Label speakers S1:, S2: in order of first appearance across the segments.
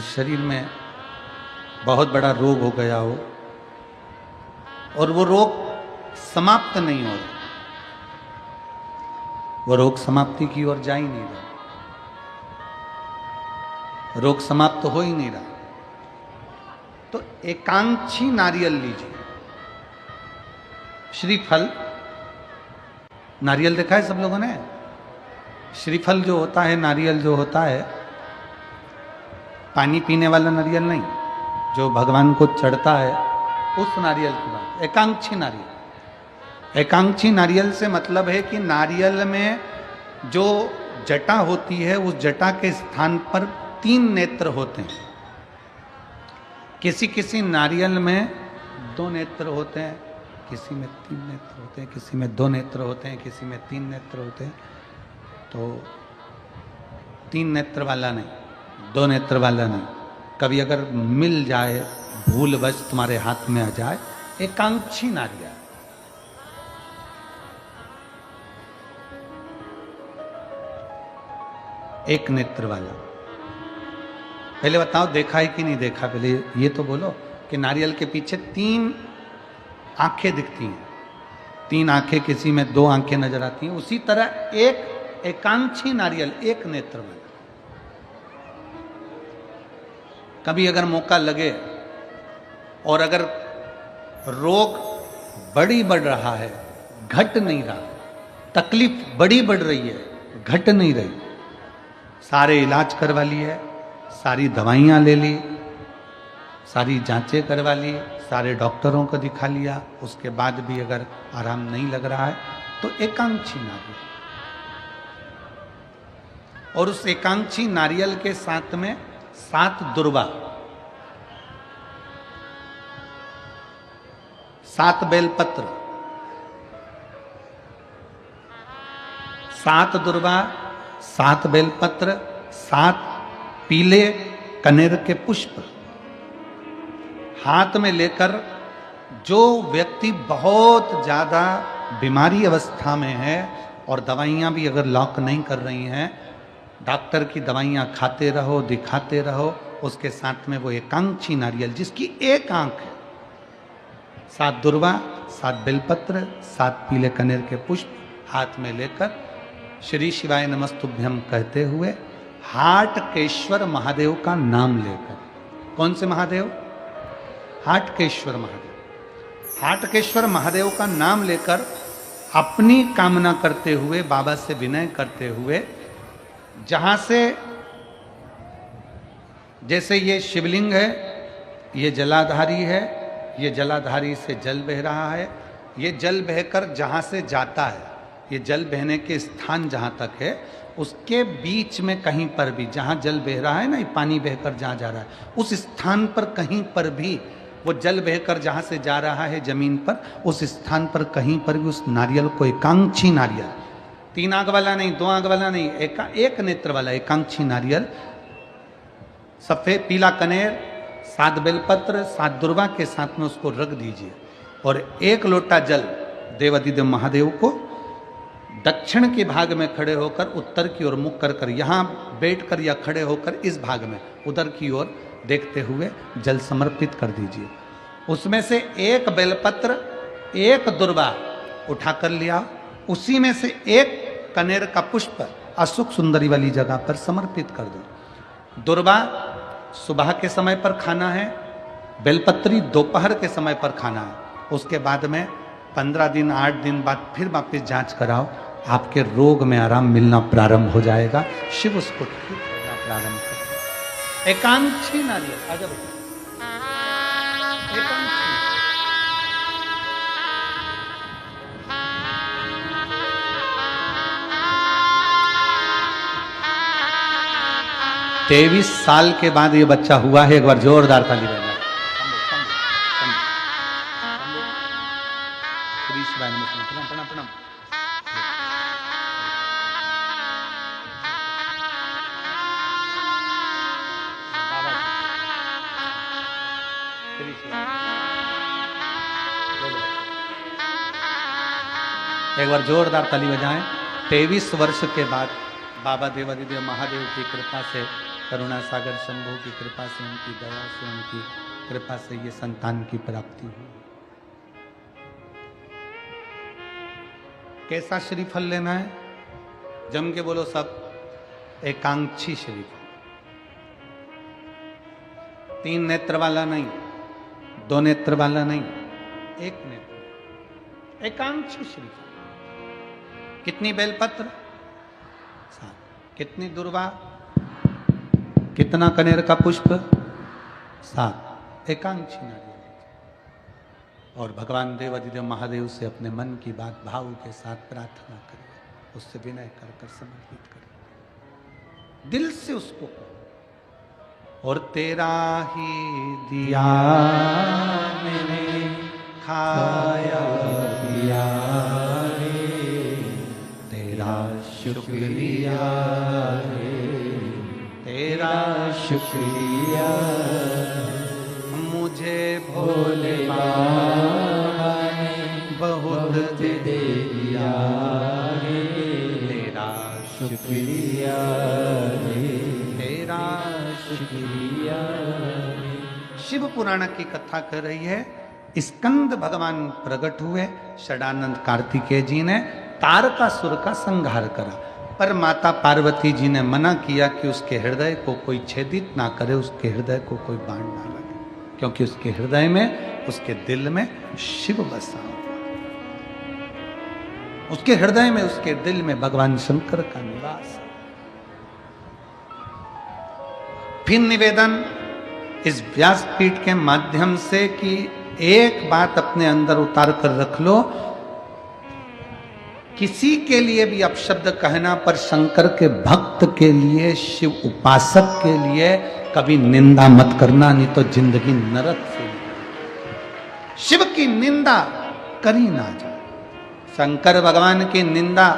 S1: शरीर में बहुत बड़ा रोग हो गया हो और वो रोग समाप्त नहीं हो रहा, वो रोग समाप्ति की ओर जा ही नहीं रहा, रोग समाप्त हो ही नहीं रहा, तो एकांक्षी नारियल लीजिए। श्रीफल, नारियल देखा है सब लोगों ने? श्रीफल जो होता है, नारियल जो होता है, पानी पीने वाला नारियल नहीं, जो भगवान को चढ़ता है उस नारियल की बात। एकांक्षी नारियल, एकांक्षी नारियल से मतलब है कि नारियल में जो जटा होती है उस जटा के स्थान पर 3 नेत्र होते हैं। किसी किसी नारियल में 2 नेत्र होते हैं, किसी में 3 नेत्र होते हैं, किसी में 2 नेत्र होते हैं, किसी में 3 नेत्र होते हैं। तो 3 नेत्र वाला नहीं, 2 नेत्र वाला नहीं, कभी अगर मिल जाए, भूलवश तुम्हारे हाथ में आ जाए, एकांक्षी नारियल। एक नेत्र वाला। पहले बताओ देखा है कि नहीं देखा? पहले ये तो बोलो कि नारियल के पीछे 3 आंखें दिखती हैं, 3 आंखें, किसी में 2 आंखें नजर आती हैं। उसी तरह एक एकांक्षी नारियल, एक नेत्र वाला। कभी अगर मौका लगे और अगर रोग बढ़ रहा है, घट नहीं रहा, तकलीफ बढ़ रही है, घट नहीं रही, सारे इलाज करवा लिए, सारी दवाइयाँ ले ली, सारी जांचें करवा ली, सारे डॉक्टरों को दिखा लिया, उसके बाद भी अगर आराम नहीं लग रहा है तो एकांक्षी नारियल। और उस एकांक्षी नारियल के साथ में 7 दुर्वा, 7 बेलपत्र, 7 दुर्वा, 7 बेलपत्र, 7 पीले कनेर के पुष्प हाथ में लेकर, जो व्यक्ति बहुत ज्यादा बीमारी अवस्था में है और दवाइयां भी अगर लॉक नहीं कर रही हैं, डॉक्टर की दवाइयां खाते रहो, दिखाते रहो, उसके साथ में वो एकांक्षी नारियल जिसकी एक आंख है, 7 दुर्वा, 7 बेलपत्र, 7 पीले कनेर के पुष्प हाथ में लेकर श्री शिवाय नमस्तुभ्यम कहते हुए हाटकेश्वर महादेव का नाम लेकर। कौन से महादेव? हाटकेश्वर महादेव। हाटकेश्वर महादेव का नाम लेकर अपनी कामना करते हुए, बाबा से विनय करते हुए, जहां से, जैसे ये शिवलिंग है, ये जलाधारी है, ये जलाधारी से जल बह रहा है, ये जल बहकर जहां से जाता है, ये जल बहने के स्थान जहां तक है, उसके बीच में कहीं पर भी, जहां जल बह रहा है ना, ये पानी बहकर जहां जा रहा है, उस स्थान पर कहीं पर भी, वो जल बहकर जहां से जा रहा है जमीन पर, उस स्थान पर कहीं पर भी उस नारियल को, एकांक्षी नारियल, 3 आंख वाला नहीं, 2 आंख वाला नहीं, एक नेत्र वाला एकांक्षी नारियल, सफेद पीला कनेर, 7 बेलपत्र, 7 दुर्वा के साथ में उसको रख दीजिए और 1 लोटा जल देवाधिदेव महादेव को दक्षिण के भाग में खड़े होकर, उत्तर की ओर मुख कर यहाँ बैठकर या खड़े होकर इस भाग में उधर की ओर देखते हुए जल समर्पित कर दीजिए। उसमें से 1 बेलपत्र, 1 दुर्वा उठाकर लिया, उसी में से 1 कनेर का पुष्प अशोक सुंदरी वाली जगह पर समर्पित कर दो। दुर्वा सुबह के समय पर खाना है, बेलपत्री दोपहर के समय पर खाना है। उसके बाद में 15 दिन 8 दिन बाद फिर वापस जांच कराओ, आपके रोग में आराम मिलना प्रारंभ हो जाएगा। शिव उसको ठीक करना प्रारंभ कर। एकांक्षी नारियल, आजा बेटा, एकांक्षी। 23 साल के बाद ये बच्चा हुआ है। एक बार जोरदार ताली बजाएं। प्रणाम प्रणाम प्रणाम। एक बार जोरदार ताली बजाएं। 23 वर्ष के बाद बाबा देवाधिदेव महादेव की कृपा से करुणा सागर शंभू की कृपा से, उनकी दया से, उनकी कृपा से ये संतान की प्राप्ति हुई। कैसा श्रीफल लेना है? जम के बोलो सब। एकांक्षी श्रीफल, 3 नेत्र वाला नहीं, 2 नेत्र वाला नहीं, 1 नेत्र, एकांक्षी श्रीफल। कितनी बेलपत्र? 7। कितनी दुर्वा? कितना कनेर का पुष्प? 7। एकांक्षी नारियल। और भगवान देव अधिदेव महादेव से अपने मन की बात भाव के साथ प्रार्थना करिए, उससे विनय कर कर समर्पित करिए, दिल से उसको कहो। और तेरा ही दिया मैंने खाया पिया रे, तेरा शुक्रिया रे, तेरा शुक्रिया, मुझे भोले बाबा ने बहुत दे दिया रे, तेरा शुक्रिया रे, तेरा शुक्रिया रे। शिव पुराण की कथा कर रही है। स्कंद भगवान प्रकट हुए, षडानंद कार्तिकेय जी ने तारकासुर का संहार करा, पर माता पार्वती जी ने मना किया कि उसके हृदय को कोई छेदित ना करे, उसके हृदय को कोई बाण ना लगे, क्योंकि उसके हृदय में, उसके दिल में शिव बसा हुआ, उसके हृदय में, उसके दिल में भगवान शंकर का निवास। फिर निवेदन इस व्यासपीठ के माध्यम से कि एक बात अपने अंदर उतार कर रख लो, किसी के लिए भी अपशब्द कहना, पर शंकर के भक्त के लिए, शिव उपासक के लिए कभी निंदा मत करना, नहीं तो जिंदगी नरक से। शिव की निंदा करी ना जाए। शंकर भगवान की निंदा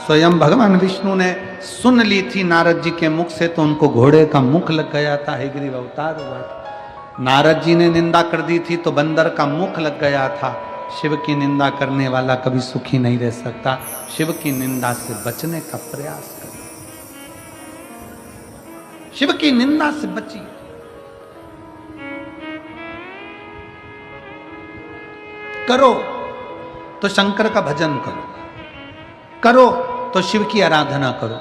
S1: स्वयं भगवान विष्णु ने सुन ली थी नारद जी के मुख से, तो उनको घोड़े का मुख लग गया था, हयग्रीव अवतार हुआ था। नारद जी ने निंदा कर दी थी तो बंदर का मुख लग गया था। शिव की निंदा करने वाला कभी सुखी नहीं रह सकता। शिव की निंदा से बचने का प्रयास करो, शिव की निंदा से बचिए। करो तो शंकर का भजन करो, करो तो शिव की आराधना करो।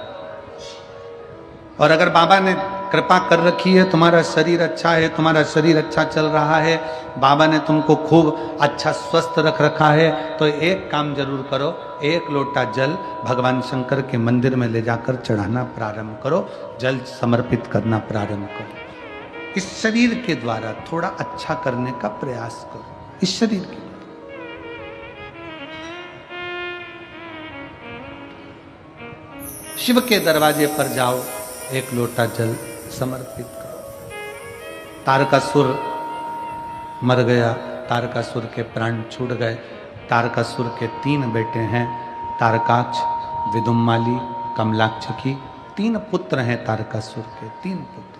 S1: और अगर बाबा ने कृपा कर रखी है, तुम्हारा शरीर अच्छा है, तुम्हारा शरीर अच्छा चल रहा है, बाबा ने तुमको खूब अच्छा स्वस्थ रख रखा है, तो एक काम जरूर करो, 1 लोटा जल भगवान शंकर के मंदिर में ले जाकर चढ़ाना प्रारंभ करो, जल समर्पित करना प्रारंभ करो। इस शरीर के द्वारा थोड़ा अच्छा करने का प्रयास करो, इस शरीर के। शिव के दरवाजे पर जाओ, 1 लोटा जल समर्पित करो। तारकासुर मर गया, तारकासुर के प्राण छूट गए। तारकासुर के 3 बेटे हैं, तारकाक्ष, विदुम्माली, कमलाक्ष की 3 पुत्र हैं। तारकासुर के 3 पुत्र,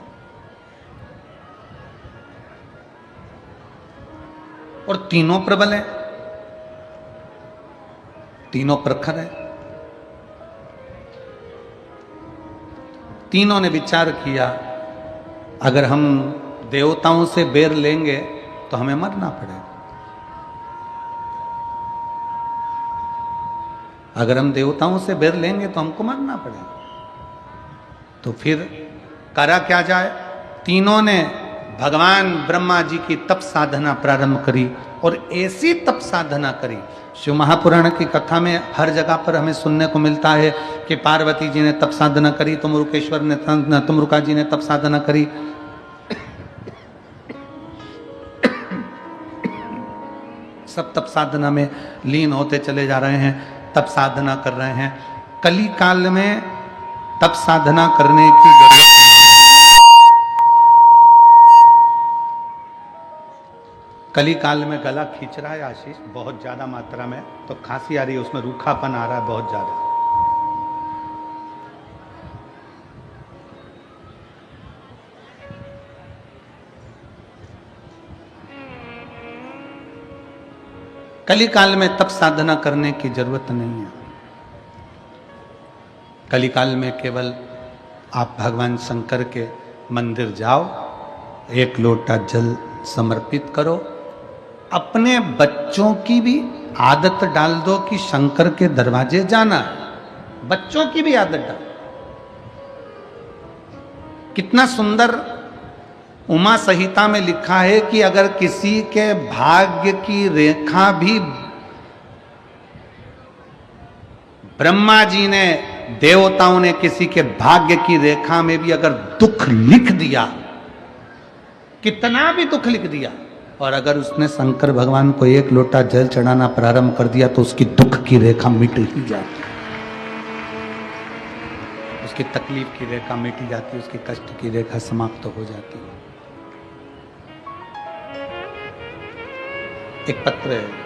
S1: और तीनों प्रबल हैं, तीनों प्रखर हैं। तीनों ने विचार किया, अगर हम देवताओं से बेर लेंगे तो हमें मरना पड़ेगा, अगर हम देवताओं से बेर लेंगे तो हमको मरना पड़ेगा। तो फिर करा क्या जाए? तीनों ने भगवान ब्रह्मा जी की तप साधना प्रारंभ करी, और ऐसी तप साधना करी। शिव महापुराण की कथा में हर जगह पर हमें सुनने को मिलता है कि पार्वती जी ने तप साधना करी, तुमरुकेश्वर ने, तुमरुका जी ने तप साधना करी। सब तप साधना में लीन होते चले जा रहे हैं, तप साधना कर रहे हैं। कली काल में तप साधना करने की जरूरत नहीं। कली काल में गला खींच रहा है आशीष बहुत ज्यादा मात्रा में, तो खांसी आ रही है, उसमें रूखापन आ रहा है बहुत ज्यादा। कली काल में तप साधना करने की जरूरत नहीं है। कली काल में केवल आप भगवान शंकर के मंदिर जाओ, एक लोटा जल समर्पित करो, अपने बच्चों की भी आदत डाल दो कि शंकर के दरवाजे जाना है। बच्चों की भी आदत डाल। कितना सुंदर उमा संहिता में लिखा है कि अगर किसी के भाग्य की रेखा भी ब्रह्मा जी ने, देवताओं ने किसी के भाग्य की रेखा में भी अगर दुख लिख दिया, कितना भी दुख लिख दिया, और अगर उसने शंकर भगवान को एक लोटा जल चढ़ाना प्रारंभ कर दिया तो उसकी दुख की रेखा मिट ही जाती, उसकी तकलीफ की रेखा मिट जाती, उसकी कष्ट की रेखा समाप्त हो जाती है। एक पत्र है,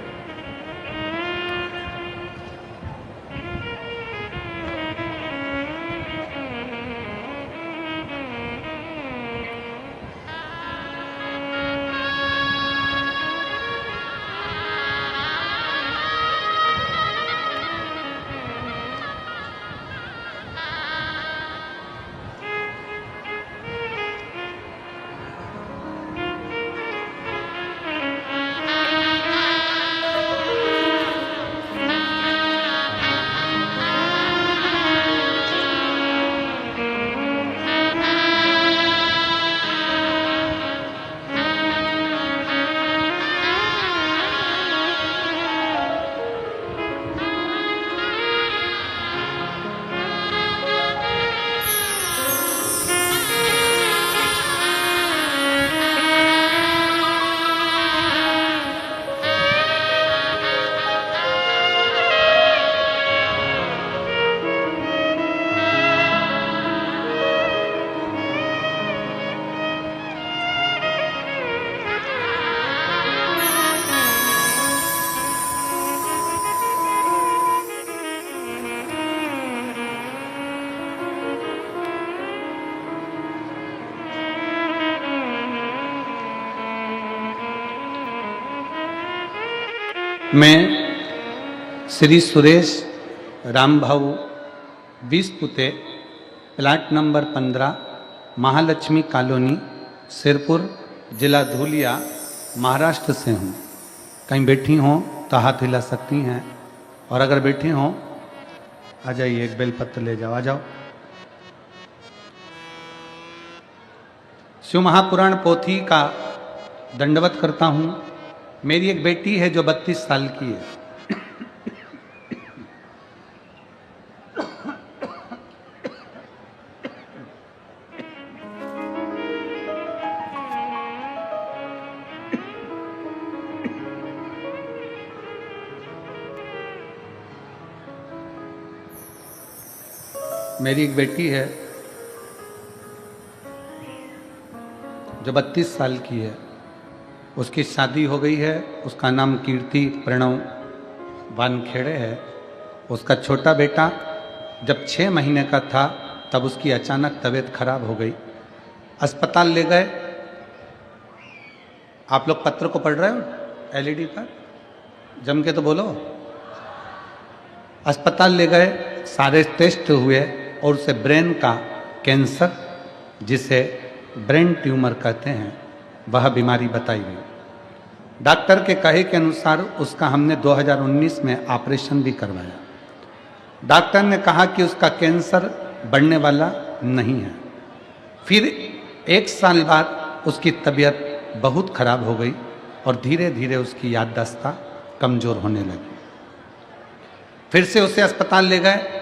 S1: मैं श्री सुरेश रामभाऊ 20 पुते, plot number 15, Mahalakshmi colony, Sirpur, जिला धूलिया, महाराष्ट्र से हूँ। कहीं बैठी हों तो हाथ हिला सकती हैं, और अगर बैठी हों आ जाइए, एक बेलपत्र ले जाओ, आ जाओ। शिव महापुराण पोथी का दंडवत करता हूँ। मेरी एक बेटी है जो 32 साल की है। मेरी एक बेटी है जो 32 साल की है। उसकी शादी हो गई है। उसका नाम कीर्ति प्रणव वानखेड़े है। उसका छोटा बेटा जब 6 महीने का था तब उसकी अचानक तबीयत खराब हो गई। अस्पताल ले गए। आप लोग पत्र को पढ़ रहे हो एलईडी पर? जम के तो बोलो। अस्पताल ले गए, सारे टेस्ट हुए और उसे ब्रेन का कैंसर, जिसे ब्रेन ट्यूमर कहते हैं, वह बीमारी बताई गई। डॉक्टर के कहे के अनुसार उसका हमने 2019 में ऑपरेशन भी करवाया। डॉक्टर ने कहा कि उसका कैंसर बढ़ने वाला नहीं है। फिर 1 साल बाद उसकी तबीयत बहुत खराब हो गई और धीरे धीरे उसकी याददाश्त कमज़ोर होने लगी। फिर से उसे अस्पताल ले गए।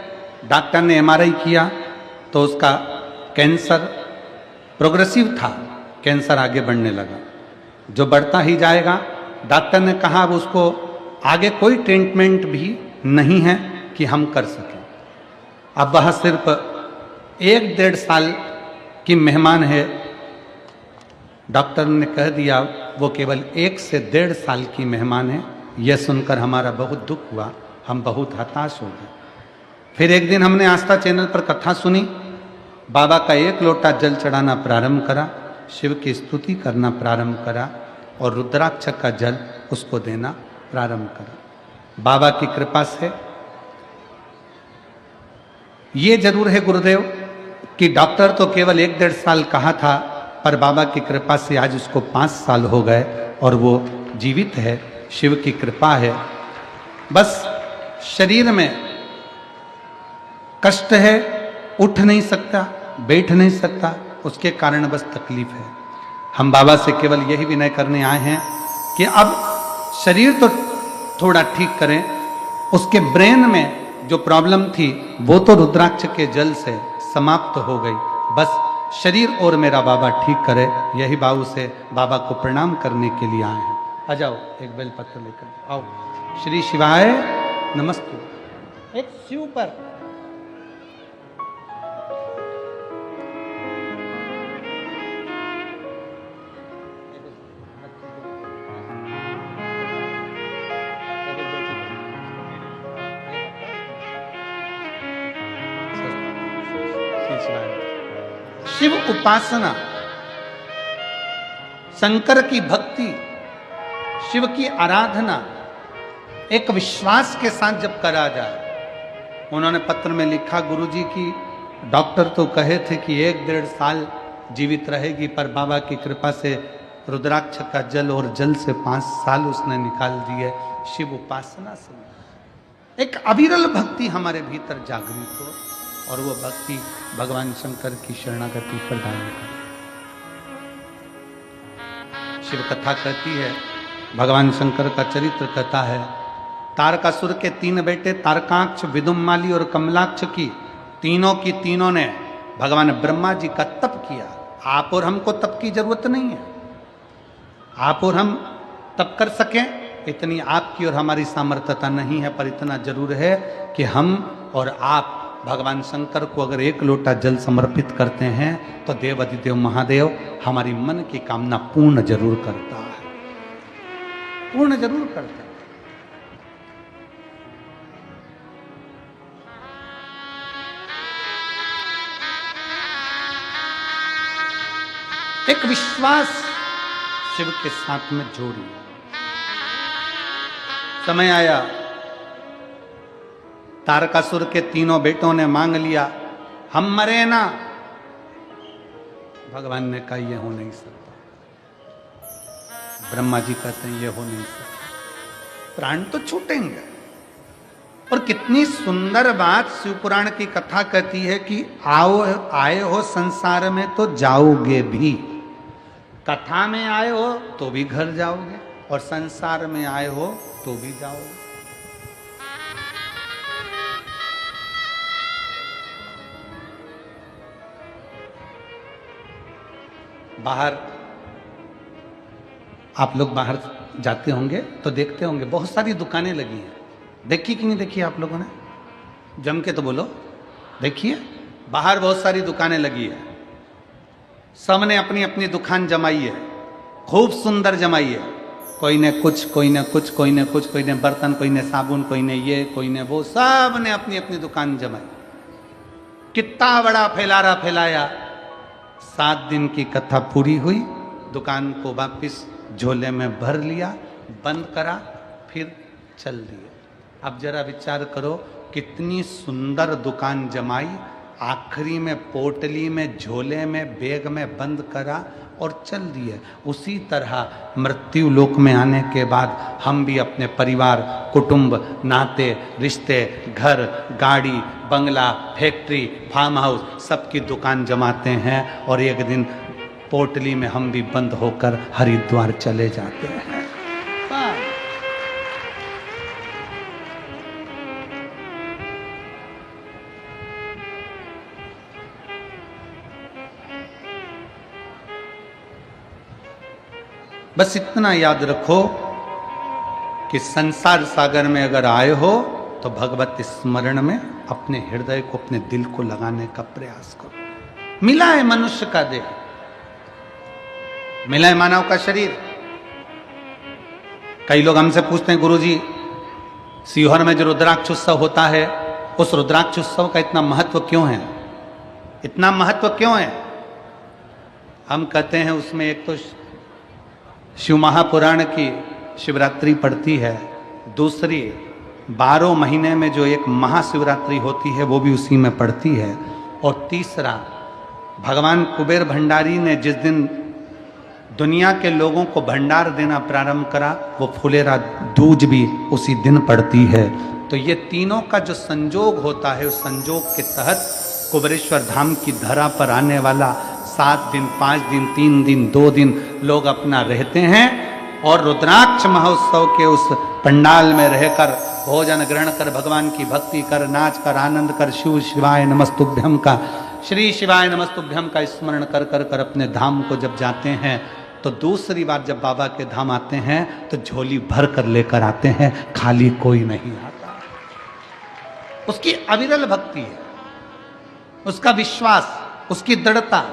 S1: डॉक्टर ने एमआरआई किया तो उसका कैंसर प्रोग्रेसिव था, कैंसर आगे बढ़ने लगा, जो बढ़ता ही जाएगा। डॉक्टर ने कहा अब उसको आगे कोई ट्रीटमेंट भी नहीं है कि हम कर सकें। अब वह सिर्फ 1-1.5 साल की मेहमान है। डॉक्टर ने कह दिया वो केवल 1 से 1.5 साल की मेहमान है। यह सुनकर हमारा बहुत दुख हुआ, हम बहुत हताश हो गए। फिर एक दिन हमने आस्था चैनल पर कथा सुनी। बाबा का 1 लोटा जल चढ़ाना प्रारंभ करा, शिव की स्तुति करना प्रारंभ करा और रुद्राक्ष का जल उसको देना प्रारंभ करा। बाबा की कृपा से ये जरूर है गुरुदेव कि डॉक्टर तो केवल 1-1.5 साल कहा था, पर बाबा की कृपा से आज उसको 5 साल हो गए और वो जीवित है। शिव की कृपा है। बस शरीर में कष्ट है, उठ नहीं सकता, बैठ नहीं सकता, उसके कारण बस तकलीफ है। हम बाबा से केवल यही विनय करने आए हैं कि अब शरीर तो थोड़ा ठीक करें, उसके ब्रेन में जो प्रॉब्लम थी वो तो रुद्राक्ष के जल से समाप्त हो गई। बस शरीर और मेरा बाबा ठीक करे, यही बाबू से बाबा को प्रणाम करने के लिए आए हैं। आ जाओ, एक बेलपत्र लेकर आओ। श्री शिवाय नमस्ते। एक शिव पर शिव उपासना, शंकर की भक्ति, शिव की आराधना एक विश्वास के साथ जब करा जाए। उन्होंने पत्र में लिखा, गुरुजी की डॉक्टर तो कहे थे कि 1-1.5 साल जीवित रहेगी, पर बाबा की कृपा से रुद्राक्ष का जल और जल से 5 साल उसने निकाल दिए। शिव उपासना से एक अविरल भक्ति हमारे भीतर जागृत हो और वो भक्ति भगवान शंकर की शरणागति प्रदान करे। शिव कथा कहती है, भगवान शंकर का चरित्र कहता है, तारकासुर के 3 बेटे तारकाक्ष, विदुम्माली और कमलाक्ष की तीनों ने भगवान ब्रह्मा जी का तप किया। आप और हमको तप की जरूरत नहीं है। आप और हम तप कर सकें इतनी आपकी और हमारी सामर्थ्यता नहीं है, पर इतना जरूर है कि हम और आप भगवान शंकर को अगर 1 लोटा जल समर्पित करते हैं तो देव अधिदेव महादेव हमारी मन की कामना पूर्ण जरूर करता है, पूर्ण जरूर करता है। एक विश्वास शिव के साथ में जोड़िए। समय आया, तारकासुर के 3 बेटों ने मांग लिया, हम मरे ना। भगवान ने कहा, यह हो नहीं सकता। ब्रह्मा जी कहते हैं, यह हो नहीं सकता, प्राण तो छूटेंगे। और कितनी सुंदर बात शिवपुराण की कथा कहती है कि आए हो संसार में तो जाओगे भी। कथा में आए हो तो भी घर जाओगे, और संसार में आए हो तो भी जाओगे। बाहर आप लोग बाहर जाते होंगे तो देखते होंगे बहुत सारी दुकानें लगी हैं। देखी कि नहीं देखी आप लोगों ने? जम के तो बोलो, देखिए बाहर बहुत सारी दुकानें लगी है। सबने अपनी अपनी दुकान जमाई है, खूब सुंदर जमाई है। कोई ने कुछ, कोई ने कुछ, कोई ने कुछ, कोई ने बर्तन, कोई ने साबुन, कोई ने ये, कोई ने वो, सब ने अपनी अपनी दुकान जमाई। कितना बड़ा फैलारा फैलाया। 7 दिन की कथा पूरी हुई, दुकान को वापिस झोले में भर लिया, बंद करा, फिर चल दिए। अब जरा विचार करो, कितनी सुंदर दुकान जमाई, आखिरी में पोटली में, झोले में, बैग में बंद करा और चल दिए। उसी तरह मृत्यु लोक में आने के बाद हम भी अपने परिवार, कुटुंब, नाते, रिश्ते, घर, गाड़ी, बंगला, फैक्ट्री, फार्म हाउस, सबकी दुकान जमाते हैं और एक दिन पोटली में हम भी बंद होकर हरिद्वार चले जाते हैं। बस इतना याद रखो कि संसार सागर में अगर आए हो तो भगवत स्मरण में अपने हृदय को, अपने दिल को लगाने का प्रयास करो। मिला है मनुष्य का देह, मिला है मानव का शरीर। कई लोग हमसे पूछते हैं, गुरुजी सीहोर में जो रुद्राक्ष उत्सव होता है, उस रुद्राक्ष उत्सव का इतना महत्व क्यों है? इतना महत्व क्यों है? हम कहते हैं उसमें एक तो शिव महापुराण की शिवरात्रि पड़ती है, दूसरी 12 महीने में जो एक महाशिवरात्रि होती है वो भी उसी में पड़ती है, और तीसरा भगवान कुबेर भंडारी ने जिस दिन दुनिया के लोगों को भंडार देना प्रारंभ करा, वो फुलेरा दूज भी उसी दिन पड़ती है। तो ये तीनों का जो संजोग होता है, उस संजोग के तहत कुबेरेश्वर धाम की धरा पर आने वाला 7 दिन, 5 दिन, 3 दिन, 2 दिन लोग अपना रहते हैं और रुद्राक्ष महोत्सव के उस पंडाल में रहकर भोजन ग्रहण कर, भगवान की भक्ति कर, नाच कर, आनंद कर, शिव शिवाय नमस्तुभ्यम का, श्री शिवाय नमस्तुभ्यम का स्मरण कर कर कर अपने धाम को जब जाते हैं, तो दूसरी बार जब बाबा के धाम आते हैं तो झोली भर कर लेकर आते हैं, खाली कोई नहीं आता। उसकी अविरल भक्ति है, उसका विश्वास, उसकी दृढ़ता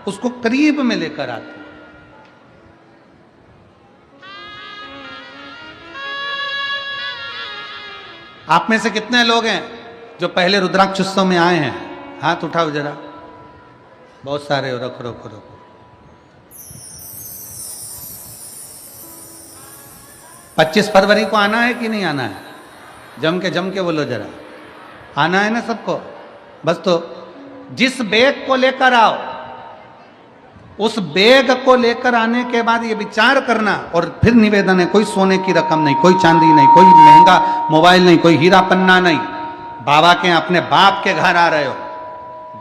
S1: उसको करीब में लेकर आती है। आप में से कितने लोग हैं जो पहले रुद्राक्ष उत्सव में आए हैं? हाथ उठाओ जरा। बहुत सारे हो, रखो रखो रखो। 25 फरवरी को आना है कि नहीं आना है? जम के बोलो जरा। आना है ना सबको? बस तो जिस बैग को लेकर आओ, उस बैग को लेकर आने के बाद ये विचार करना, और फिर निवेदन है, कोई सोने की रकम नहीं, कोई चांदी नहीं, कोई महंगा मोबाइल नहीं, कोई हीरा पन्ना नहीं। बाबा के अपने बाप के घर आ रहे हो,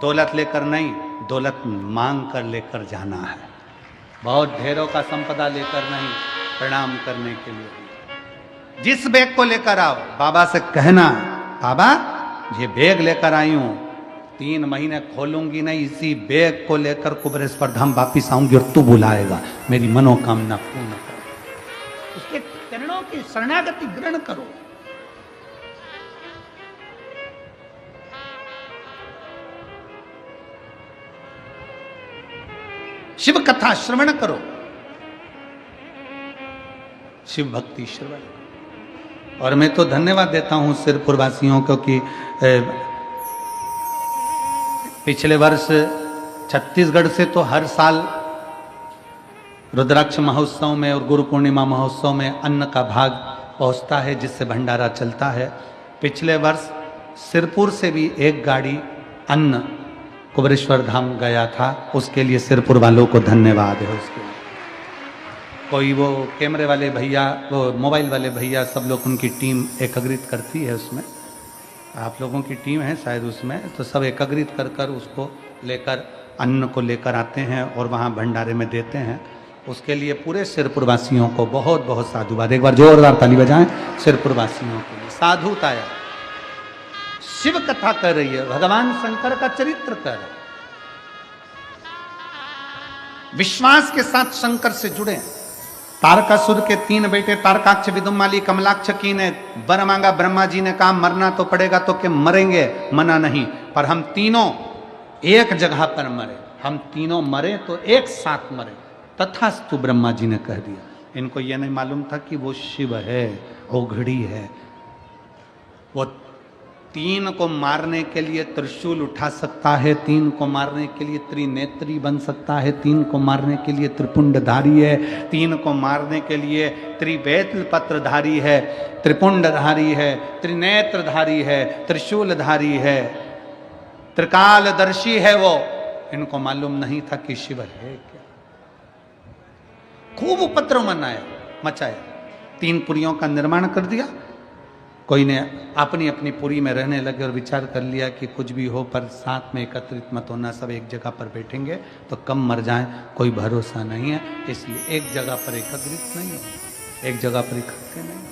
S1: दौलत लेकर नहीं, दौलत मांग कर लेकर जाना है। बहुत ढेरों का संपदा लेकर नहीं, प्रणाम करने के लिए। जिस बैग को लेकर आओ, बाबा से कहना, बाबा ये बैग लेकर आई हूं, 3 महीने खोलूंगी नहीं, इसी बैग को लेकर कुबेरेश्वर धाम वापिस आऊंगी और तू बुलाएगा, मेरी मनोकामना पूर्ण कर। उसके चरणों की शरणागति ग्रहण करो। शिव कथा श्रवण करो, शिव भक्ति श्रवण। और मैं तो धन्यवाद देता हूं सिरपुर वासियों को कि पिछले वर्ष छत्तीसगढ़ से तो हर साल रुद्राक्ष महोत्सव में और गुरु पूर्णिमा महोत्सव में अन्न का भाग पहुंचता है, जिससे भंडारा चलता है। पिछले वर्ष सिरपुर से भी एक गाड़ी अन्न कुबेरेश्वर धाम गया था, उसके लिए सिरपुर वालों को धन्यवाद है। उसके कोई वो कैमरे वाले भैया, वो मोबाइल वाले भैया, सब लोग, उनकी टीम एकत्रित करती है। उसमें आप लोगों की टीम है शायद उसमें, तो सब एकत्रित कर कर उसको लेकर, अन्न को लेकर आते हैं और वहाँ भंडारे में देते हैं। उसके लिए पूरे सिरपुर वासियों को बहुत बहुत साधुवाद। एक बार जोरदार ताली बजाएं सिरपुर वासियों के लिए। साधुताया शिव कथा कर रही है, भगवान शंकर का चरित्र कर रहा है। विश्वास के साथ शंकर से जुड़े। तारकासुर के 3 बेटे तारकाक्ष, विदुमाली, कमलाक्ष की ने वर मांगा। ब्रह्मा जी ने कहा मरना तो पड़ेगा, तो कि मरेंगे, मना नहीं, पर हम तीनों एक जगह पर मरे। हम तीनों मरे तो एक साथ मरे। तथास्तु ब्रह्मा जी ने कह दिया। इनको यह नहीं मालूम था कि वो शिव है, ओघड़ी है। वो 3 को मारने के लिए त्रिशूल उठा सकता है, 3 को मारने के लिए त्रिनेत्री बन सकता है, 3 को मारने के लिए त्रिपुंडधारी है, 3 को मारने के लिए त्रिवेत्र पत्रधारी है, त्रिपुंडधारी है, त्रिनेत्रधारी है, त्रिशूलधारी है, त्रिकालदर्शी है वो। इनको मालूम नहीं था कि शिव है क्या। खूब उपद्रव मचाया, 3 पुरियों का निर्माण कर दिया। कोई ने अपनी अपनी पुरी में रहने लगे और विचार कर लिया कि कुछ भी हो पर साथ में एकत्रित मत होना, सब एक जगह पर बैठेंगे तो कम मर जाएं, कोई भरोसा नहीं है, इसलिए एक जगह पर एकत्रित नहीं हो, एक जगह पर इकट्ठे नहीं।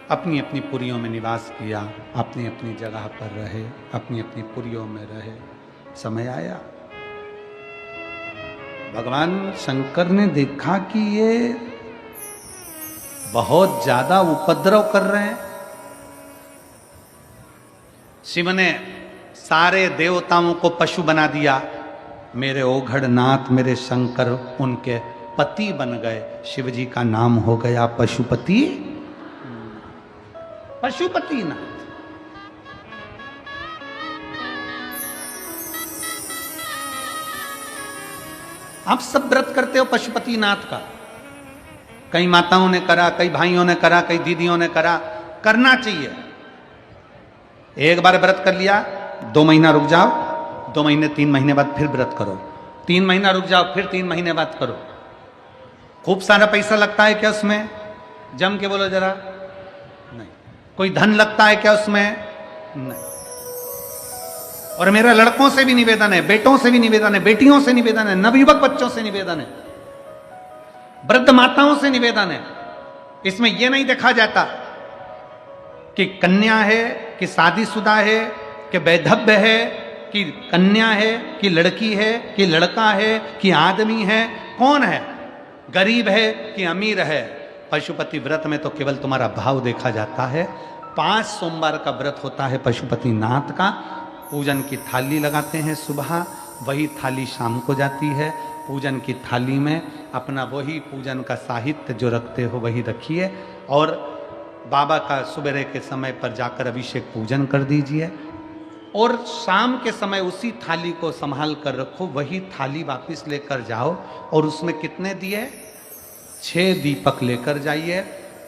S1: अपनी अपनी पुरियों में निवास किया, अपनी अपनी जगह पर रहे, अपनी अपनी पुरियों में रहे। समय आया, भगवान शंकर ने देखा कि ये बहुत ज्यादा उपद्रव कर रहे हैं। शिव ने सारे देवताओं को पशु बना दिया। मेरे ओघड़नाथ, मेरे शंकर उनके पति बन गए। शिव जी का नाम हो गया पशुपति, पशुपतिनाथ। आप सब व्रत करते हो पशुपतिनाथ का। कई माताओं ने करा, कई भाइयों ने करा, कई दीदियों ने करा। करना चाहिए, एक बार व्रत कर लिया, 2 महीना रुक जाओ, 2 महीने 3 महीने बाद फिर व्रत करो, 3 महीना रुक जाओ, फिर 3 महीने बाद करो। खूब सारा पैसा लगता है क्या उसमें? जम के बोलो जरा। नहीं। कोई धन लगता है क्या उसमें? नहीं। और मेरा लड़कों से भी निवेदन है, बेटों से भी निवेदन है, बेटियों से निवेदन है, नवयुवक बच्चों से निवेदन है, वृद्ध माताओं से निवेदन है। इसमें यह नहीं देखा जाता कि कन्या है कि शादीशुदा है कि वैधव्य है कि कन्या है कि लड़की है कि लड़का है कि आदमी है, कौन है, गरीब है कि अमीर है। पशुपति व्रत में तो केवल तुम्हारा भाव देखा जाता है। 5 सोमवार का व्रत होता है पशुपति नाथ का। पूजन की थाली लगाते हैं सुबह, वही थाली शाम को जाती है। पूजन की थाली में अपना वही पूजन का साहित्य जो रखते हो वही रखिए, और बाबा का सुबह के समय पर जाकर अभिषेक पूजन कर दीजिए, और शाम के समय उसी थाली को संभाल कर रखो, वही थाली वापस लेकर जाओ, और उसमें कितने दिए? 6 दीपक लेकर जाइए,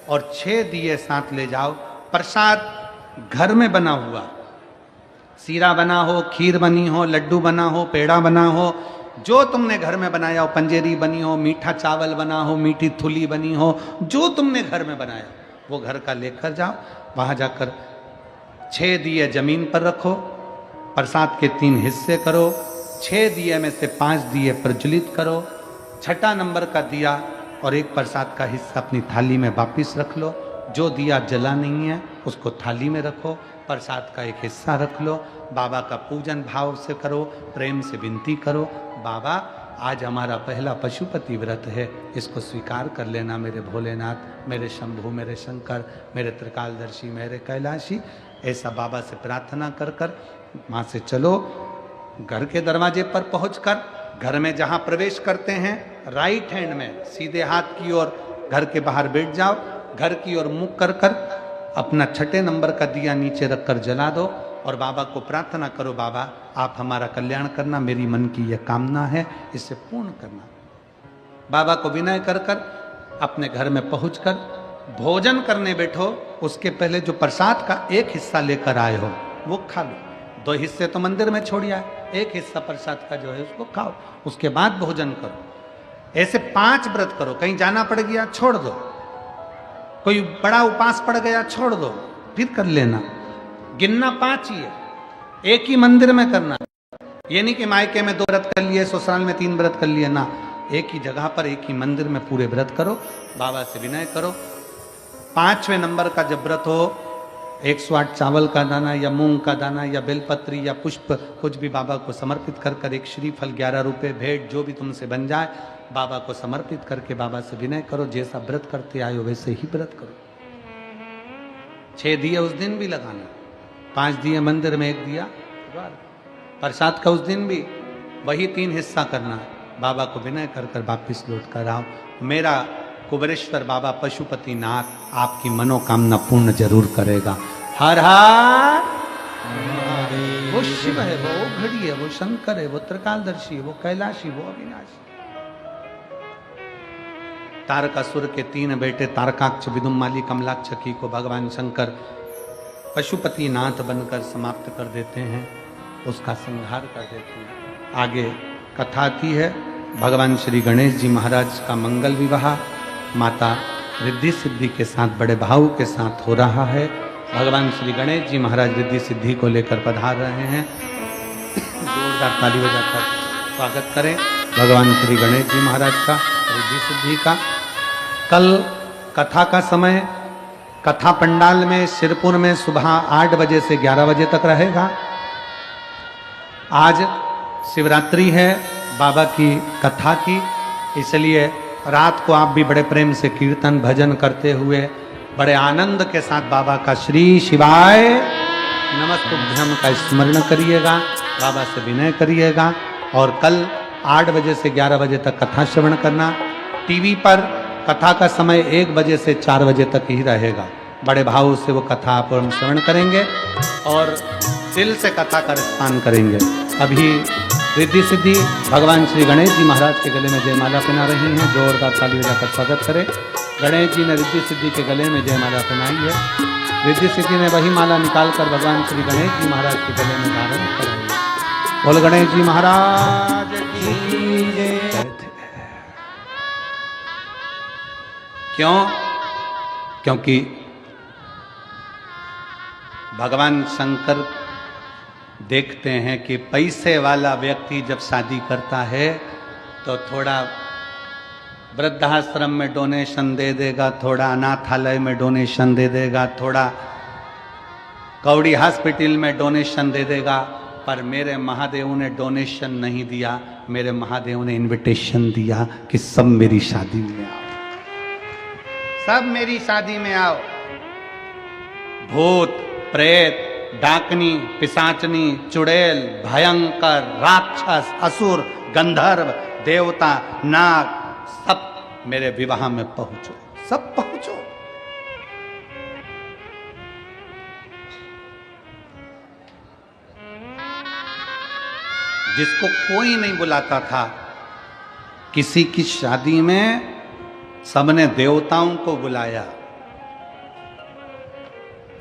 S1: और 6 दिए साथ ले जाओ। प्रसाद घर में बना हुआ, सीरा बना हो, खीर बनी हो, लड्डू बना हो, पेड़ा बना हो, जो तुमने घर में बनाया हो, पंजेरी बनी हो, मीठा चावल बना हो, मीठी थुली बनी हो, जो तुमने घर में बनाया वो घर का लेकर जाओ। वहां जाकर 6 दिए जमीन पर रखो, प्रसाद के 3 हिस्से करो, 6 दिए में से 5 दिए प्रज्वलित करो, 6ठा नंबर का दिया और एक प्रसाद का हिस्सा अपनी थाली में वापिस रख लो। जो दिया जला नहीं है उसको थाली में रखो, प्रसाद का एक हिस्सा रख लो। बाबा का पूजन भाव से करो, प्रेम से विनती करो, बाबा आज हमारा पहला पशुपति व्रत है, इसको स्वीकार कर लेना मेरे भोलेनाथ, मेरे शंभु, मेरे शंकर, मेरे त्रिकालदर्शी, मेरे कैलाशी। ऐसा बाबा से प्रार्थना कर कर वहाँ से चलो। घर के दरवाजे पर पहुंचकर घर में जहाँ प्रवेश करते हैं राइट हैंड में सीधे हाथ की ओर घर के बाहर बैठ जाओ, घर की ओर मुख कर कर अपना 6ठे नंबर का दिया नीचे रखकर जला दो, और बाबा को प्रार्थना करो, बाबा आप हमारा कल्याण करना, मेरी मन की यह कामना है, इसे पूर्ण करना। बाबा को विनय कर कर अपने घर में पहुंचकर भोजन करने बैठो। उसके पहले जो प्रसाद का एक हिस्सा लेकर आए हो वो खा लो, 2 हिस्से तो मंदिर में छोड़िया, एक हिस्सा प्रसाद का जो है उसको खाओ, उसके बाद भोजन करो। ऐसे 5 व्रत करो। कहीं जाना पड़ गया छोड़ दो, कोई बड़ा उपास पड़ गया छोड़ दो, फिर कर लेना। गिनना 5 ही है, एक ही मंदिर में करना। ये नहीं कि मायके में 2 व्रत कर लिए, ससुराल में 3 व्रत कर लिए, ना, एक ही जगह पर एक ही मंदिर में पूरे व्रत करो, बाबा से विनय करो। 5वें नंबर का जब व्रत हो, 108 चावल का दाना या मूंग का दाना या बेलपत्री या पुष्प कुछ भी बाबा को समर्पित कर कर, एक श्रीफल 11 रुपये भेंट जो भी तुमसे बन जाए बाबा को समर्पित करके बाबा से विनय करो। जैसा व्रत करते आए हो वैसे ही व्रत करो। 6 दिए उस दिन भी लगाना, 5 दिए मंदिर में, 1 दिया प्रसाद का उस दिन भी वही 3 हिस्सा करना। बाबा को विनय कर कर वापिस लौट कर आओ। मेरा कुबेरेश्वर बाबा पशुपति नाथ आपकी मनोकामना पूर्ण जरूर करेगा। हर हर वो शिव है, वो घड़ी है, वो शंकर है, वो त्रिकालदर्शी है, वो कैलाशी, वो अविनाशी। तारकासुर के 3 बेटे तारकाक्ष, विदुमाली, कमलाक्षकी को भगवान शंकर पशुपति नाथ बनकर समाप्त कर देते हैं, उसका संहार कर देते हैं। आगे कथा आती है भगवान श्री गणेश जी महाराज का मंगल विवाह माता रिद्धि सिद्धि के साथ बड़े भाव के साथ हो रहा है। भगवान श्री गणेश जी महाराज रिद्धि सिद्धि को लेकर पधार रहे हैं। जोरदार ताली बजाकर स्वागत करें भगवान श्री गणेश जी महाराज का, रिद्धि सिद्धि का। कल कथा का समय कथा पंडाल में सिरपुर में सुबह 8 बजे से 11 बजे तक रहेगा। आज शिवरात्रि है बाबा की कथा की, इसलिए रात को आप भी बड़े प्रेम से कीर्तन भजन करते हुए बड़े आनंद के साथ बाबा का श्री शिवाय नमस्तुभ्यम का स्मरण करिएगा, बाबा से विनय करिएगा। और कल 8 बजे से 11 बजे तक कथा श्रवण करना। टीवी पर कथा का समय 1 बजे से 4 बजे तक ही रहेगा। बड़े भाव से वो कथा आप श्रवण करेंगे और दिल से कथा का रसपान करेंगे। अभी रिद्धि सिद्धि भगवान श्री गणेश जी महाराज के गले में जयमाला पहना रही हैं। जोरदार ताली बजाकर स्वागत करें। गणेश जी ने रिद्धि सिद्धि के गले में जयमाला पहनाई है। रिद्धि सिद्धि में वही माला निकालकर भगवान श्री गणेश जी महाराज के गले में धारण करेंगे। बोल गणेश जी महाराज की जय। क्यों? क्योंकि भगवान शंकर देखते हैं कि पैसे वाला व्यक्ति जब शादी करता है तो थोड़ा वृद्धाश्रम में डोनेशन दे देगा, थोड़ा अनाथालय में डोनेशन दे देगा, थोड़ा कौड़ी हॉस्पिटल में डोनेशन दे देगा। पर मेरे महादेव ने डोनेशन नहीं दिया, मेरे महादेव ने इनविटेशन दिया कि सब मेरी शादी में आओ, सब मेरी शादी में आओ। भूत, प्रेत, डाकनी, पिशाचनी, चुड़ैल, भयंकर, राक्षस, असुर, गंधर्व, देवता, नाग, सब मेरे विवाह में पहुंचो, सब पहुंचो। जिसको कोई नहीं बुलाता था, किसी की शादी में सबने देवताओं को बुलाया।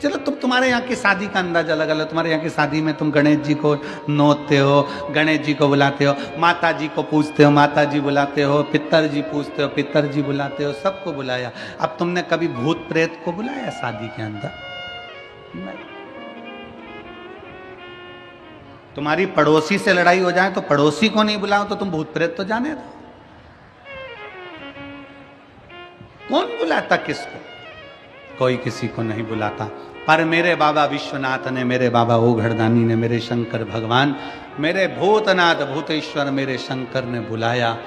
S1: चलो तुम्हारे यहाँ की शादी का अंदाजा लगा लो। तुम्हारे यहाँ की शादी में तुम गणेश जी को नोते हो, गणेश जी को बुलाते हो, माता जी को पूछते हो, माता जी बुलाते हो, पितर जी पूछते हो, पितर जी बुलाते हो, सबको बुलाया। अब तुमने कभी भूत प्रेत को बुलाया शादी के अंदर? नहीं। तुम्हारी पड़ोसी से लड़ाई हो जाए तो पड़ोसी को नहीं बुलाओ तो तुम भूत प्रेत तो जाने दो। कौन बुलाता किसको? कोई किसी को नहीं बुलाता। पर मेरे बाबा विश्वनाथ ने, मेरे बाबा ओघड़दानी ने, मेरे शंकर भगवान, मेरे भूतनाथ भूतेश्वर मेरे शंकर ने बुलाया।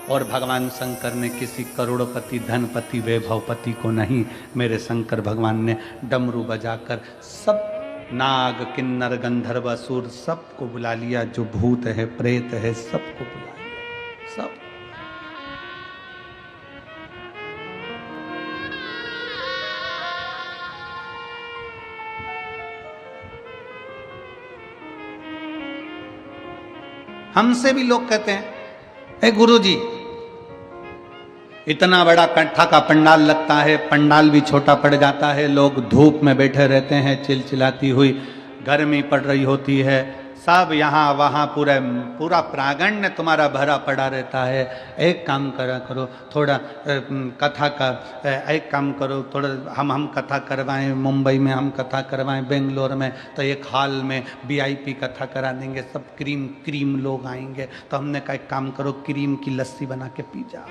S1: और भगवान शंकर ने किसी करोड़पति, धनपति, वैभवपति को नहीं, मेरे शंकर भगवान ने डमरू बजाकर सब नाग, किन्नर, गंधर्व, असुर सबको बुला लिया। जो भूत है, प्रेत है, सबको बुला लिया, सब। हमसे भी लोग कहते हैं, ए गुरुजी, इतना बड़ा कंठा का पंडाल लगता है, पंडाल भी छोटा पड़ जाता है, लोग धूप में बैठे रहते हैं, चिलचिलाती हुई गर्मी पड़ रही होती है, सब यहाँ वहाँ पूरा प्रांगण तुम्हारा भरा पड़ा रहता है। एक काम करा करो, थोड़ा कथा का एक काम करो, थोड़ा हम कथा करवाएं, मुंबई में हम कथा करवाएं, बेंगलोर में तो एक हॉल में VIP कथा करा देंगे, सब क्रीम लोग आएंगे। तो हमने कहा एक काम करो, क्रीम की लस्सी बना के पी जाओ।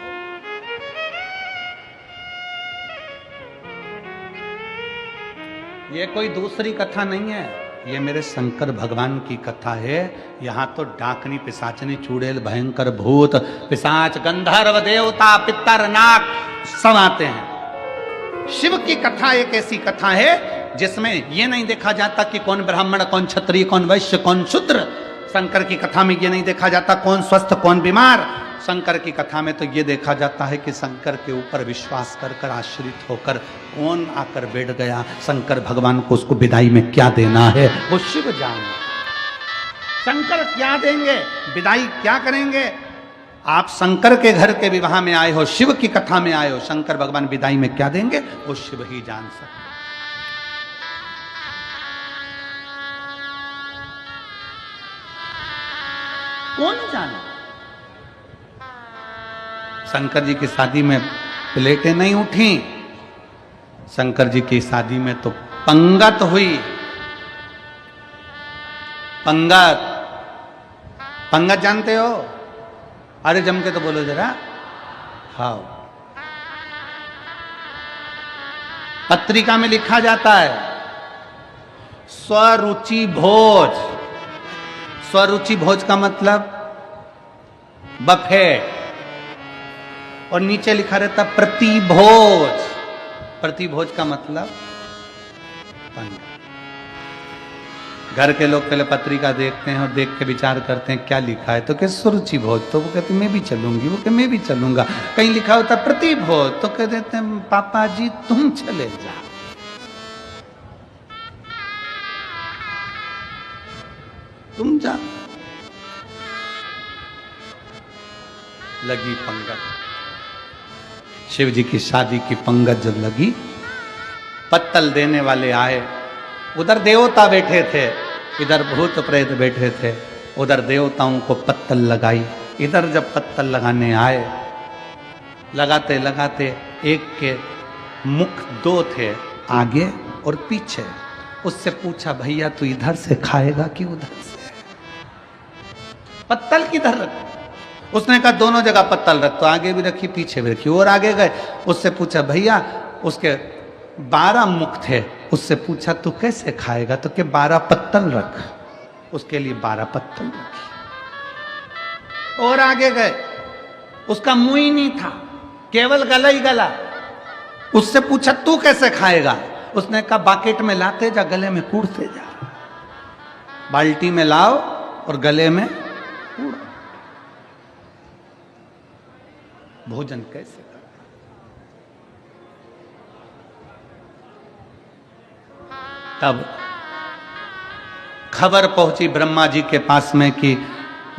S1: ये कोई दूसरी कथा नहीं है, ये मेरे शंकर भगवान की कथा है। यहाँ तो डाकनी, पिशाचनी, चुड़ैल, भयंकर, भूत, पिशाच, गंधर्व, देवता, पितर, नाग सब आते हैं। शिव की कथा एक ऐसी कथा है जिसमें ये नहीं देखा जाता कि कौन ब्राह्मण, कौन क्षत्रिय, कौन वैश्य, कौन शूद्र। शंकर की कथा में ये नहीं देखा जाता कौन स्वस्थ, कौन बीमार। शंकर की कथा में तो ये देखा जाता है कि शंकर के ऊपर विश्वास कर आश्रित होकर कौन आकर बैठ गया। शंकर भगवान को उसको विदाई में क्या देना है वो शिव जाने। शंकर क्या देंगे, विदाई क्या करेंगे। आप शंकर के घर के विवाह में आए हो, शिव की कथा में आए हो, शंकर भगवान विदाई में क्या देंगे वो शिव ही जान सकते। कौन जाने। शंकर जी की शादी में प्लेटें नहीं उठी, शंकर जी की शादी में तो पंगत हुई। पंगत जानते हो? अरे जम के तो बोलो जरा। हाँ, पत्रिका में लिखा जाता है स्वरुचि भोज। स्वरुचि भोज का मतलब बफे, और नीचे लिखा रहता प्रतिभोज। प्रतिभोज का मतलब पंगत। घर के लोग पहले पत्रिका देखते हैं और देख के विचार करते हैं क्या लिखा है, तो क्या सुरुचि भोज, तो वो कहते मैं भी चलूंगी, वो कहते मैं भी चलूंगा। कहीं लिखा होता प्रतिभोज, तो कह देते हैं पापा जी तुम चले जाओ। तुम जाओ। लगी पंगत, शिव जी की शादी की पंगत जब लगी पत्तल देने वाले आए, उधर देवता बैठे थे, इधर भूत प्रेत बैठे थे। उधर देवताओं को पत्तल लगाई, इधर जब पत्तल लगाने आए, लगाते लगाते एक के मुख दो थे, आगे और पीछे। उससे पूछा, भैया तू इधर से खाएगा कि उधर से? पत्तल किधर रख? उसने कहा दोनों जगह पत्तल रख। तो आगे भी रखी, पीछे भी रखी, और आगे गए। उससे पूछा, भैया उसके 12 मुख थे, उससे पूछा तू कैसे खाएगा? तो के 12 पत्तल रख। उसके लिए 12 पत्तल रखी। और आगे गए, उसका मुंह ही नहीं था, केवल गला ही गला। उससे पूछा तू कैसे खाएगा? उसने कहा बाकेट में लाते जा, गले में कूड़ते जा। बाल्टी में लाओ और गले में कूड़ो। भोजन कैसे कर? तब खबर पहुंची ब्रह्मा जी के पास में कि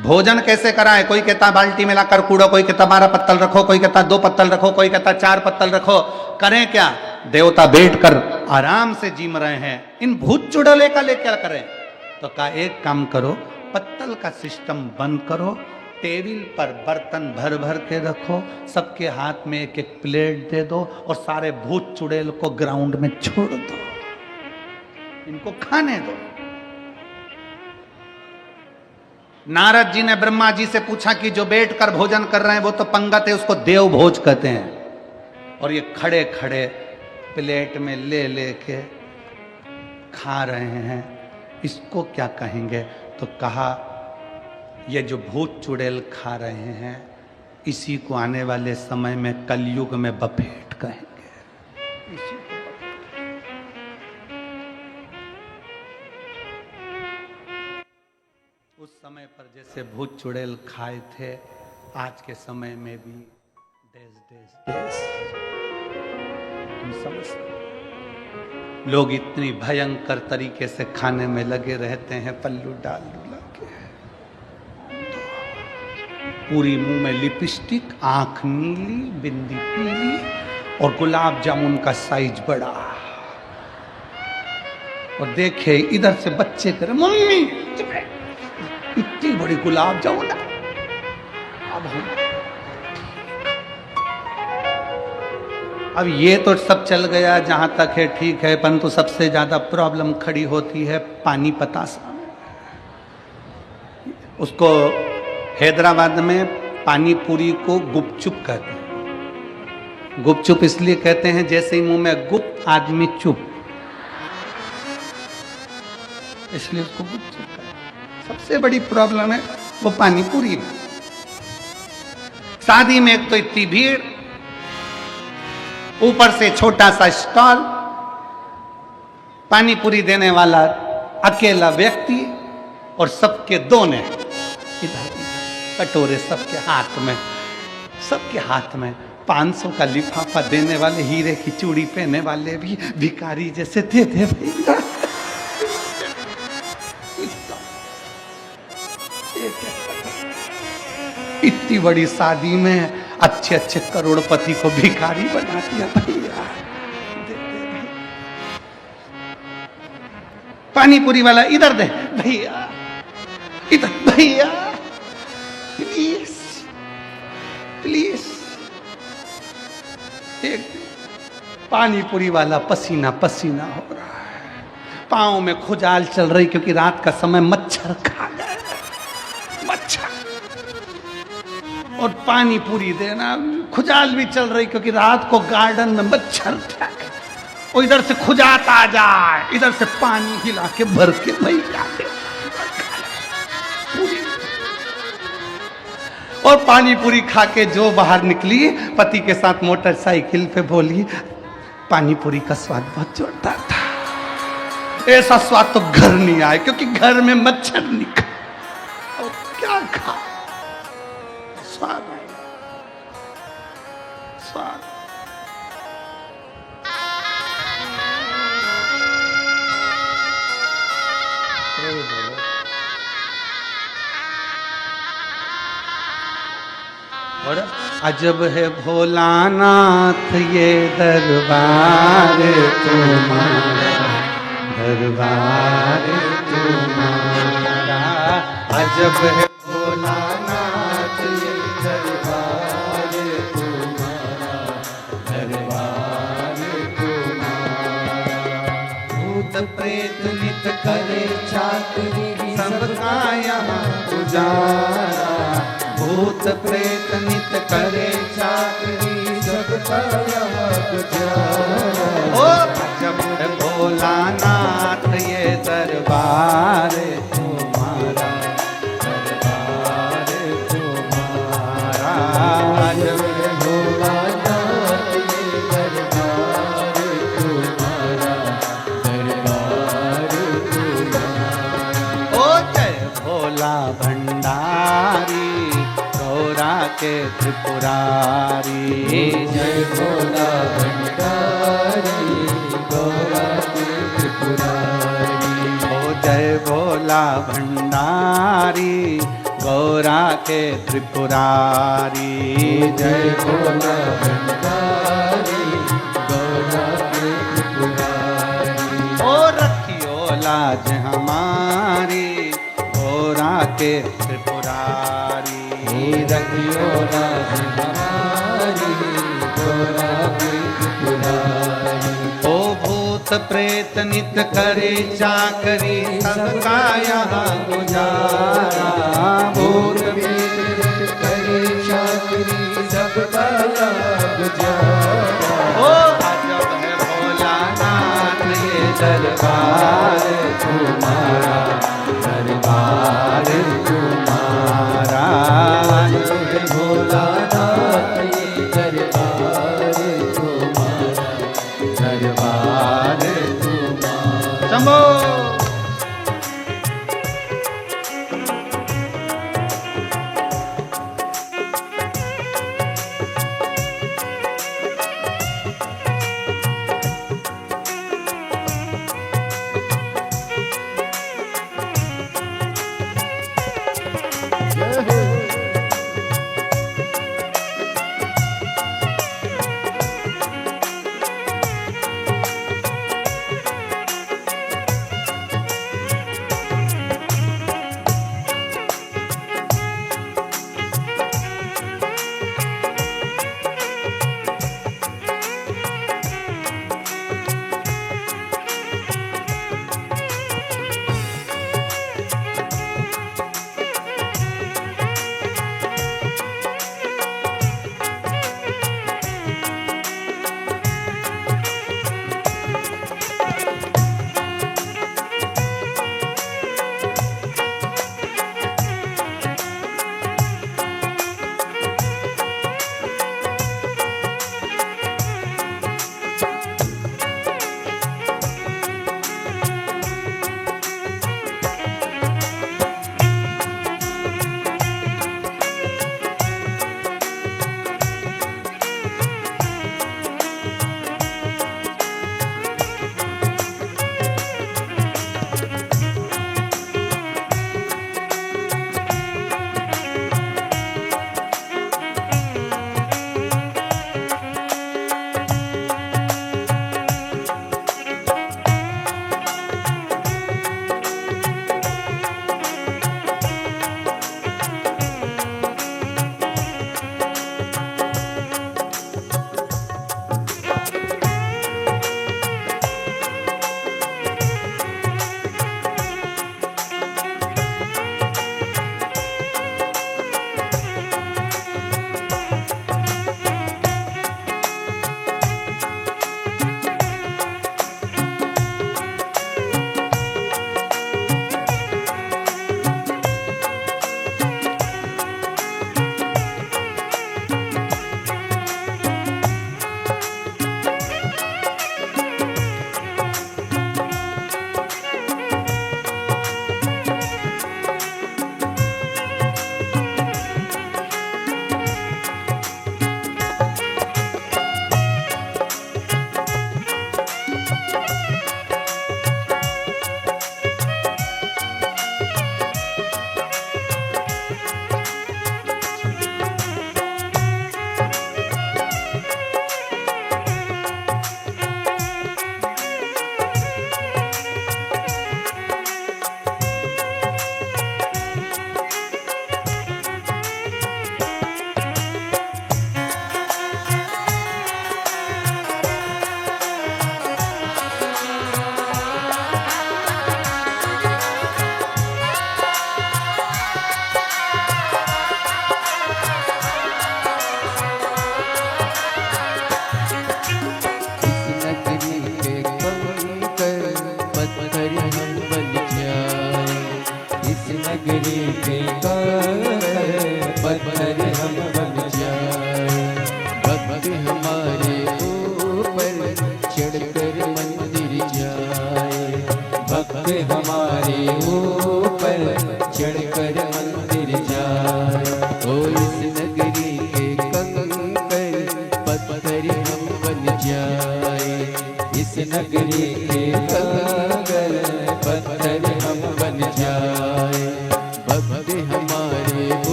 S1: भोजन कैसे कराए। कोई कहता बाल्टी में लाकर कूड़ो, कोई कहता 12 पत्तल रखो, कोई कहता 2 पत्तल रखो, कोई कहता 4 पत्तल रखो। करें क्या? देवता बैठकर आराम से जीम रहे हैं, इन भूत चुड़ैले का लेकर करें? तो कहा एक काम करो, पत्तल का सिस्टम बंद करो, टेबल पर बर्तन भर भर के रखो, सबके हाथ में एक एक प्लेट दे दो और सारे भूत चुड़ैल को ग्राउंड में छोड़ दो, इनको खाने दो। नारद जी ने ब्रह्मा जी से पूछा कि जो बैठकर भोजन कर रहे हैं वो तो पंगत है, उसको देव भोज कहते हैं, और ये खड़े खड़े प्लेट में ले लेके खा रहे हैं, इसको क्या कहेंगे? तो कहा ये जो भूत चुड़ैल खा रहे हैं, इसी को आने वाले समय में कलयुग में बफेट कहेंगे। इसी को उस समय पर जैसे भूत चुड़ैल खाए थे, आज के समय में भी देश देश देश तुम समझते, लोग इतनी भयंकर तरीके से खाने में लगे रहते हैं, पल्लू डाल डुला के, पूरी मुंह में लिपस्टिक, आंख नीली, बिंदी पीली, और गुलाब जामुन का साइज बड़ा। और देखे इधर से बच्चे करे, मम्मी इतनी बड़ी गुलाब जामुन। अब ये तो सब चल गया, जहां तक है ठीक है, परंतु सबसे ज्यादा प्रॉब्लम खड़ी होती है पानी पतासा में। उसको हैदराबाद में पानी पूरी को गुपचुप कहते हैं। गुपचुप इसलिए कहते हैं जैसे ही मुंह में गुप्त आदमी चुप, इसलिए उसको गुपचुप कहते हैं। सबसे बड़ी प्रॉब्लम है वो पानी पूरी में। शादी में एक तो इतनी भीड़, ऊपर से छोटा सा स्टॉल, पानी पूरी देने वाला अकेला व्यक्ति, और सबके दोने इधर कटोरे सबके हाथ में 500 का लिफाफा देने वाले, हीरे की चूड़ी पहने वाले भी भिखारी जैसे दे भैया। इतनी बड़ी शादी में अच्छे अच्छे करोड़पति को भिखारी बना दिया भैया। पानी पूरी वाला इधर दे भैया, इधर भैया, प्लीज प्लीज। एक पानी पूरी वाला पसीना पसीना हो रहा है, पांव में खुजाल चल रही, क्योंकि रात का समय मच्छर खा गए, मच्छर। और पानी पूरी देना, खुजाल भी चल रही क्योंकि रात को गार्डन में मच्छर था। और इधर से खुजात आ जाए, इधर से पानी हिला के भर के भैया दे। और पानी पूरी खा के जो बाहर निकली, पति के साथ मोटरसाइकिल पे बोली, पानी पूरी का स्वाद बहुत जोरदार था, ऐसा स्वाद तो घर नहीं आए, क्योंकि घर में मच्छर नहीं खा। और क्या खा, स्वाद स्वाद। और अजब है भोलानाथ ये दरबार तुम्हारा, दरबार तुम्हारा। अजब है भोलानाथ ये दरबार तुम्हारा, दरबार तुम्हारा। भूत प्रेत नित करे चाकरी सबका यहाँ गुजारा, भूत प्रेत नित करे चाकरी सबका यहाँ गुजारा। ओ अजब है भोलानाथ ये दरबार तुम्हारा, दरबार तुम्हारा। अजब है भोलानाथ ये दरबार तुम्हारा, दरबार तुम्हारा। ओ जय भोला भंडारी गौरा के त्रिपुरारी,
S2: जय भोला भंडारी गौरा के त्रिपुरारी।
S1: ओ जय भोला भंडारी गौरा के त्रिपुरारी,
S2: जय भोला भंडारी गौरा के त्रिपुरारी।
S1: ओ रखियो लाज हमारी गौरा के त्रिपुरारी,
S2: रखियो लाज हमारी गौरा के त्रिपुरारी।
S1: ओ भूत प्रेत नित करे चाकरी सबका यहाँ गुजारा,
S2: भूत प्रेत करे चाकरी सबका यहाँ गुजारा।
S1: ओ अजब है भोलानाथ ये दरबार तुम्हारा, दरबार तुम्हारा।
S2: जय भोलानाथ ये दरबार तुम्हारा,
S1: दरबार
S2: तुम्हारा।
S1: शंभो।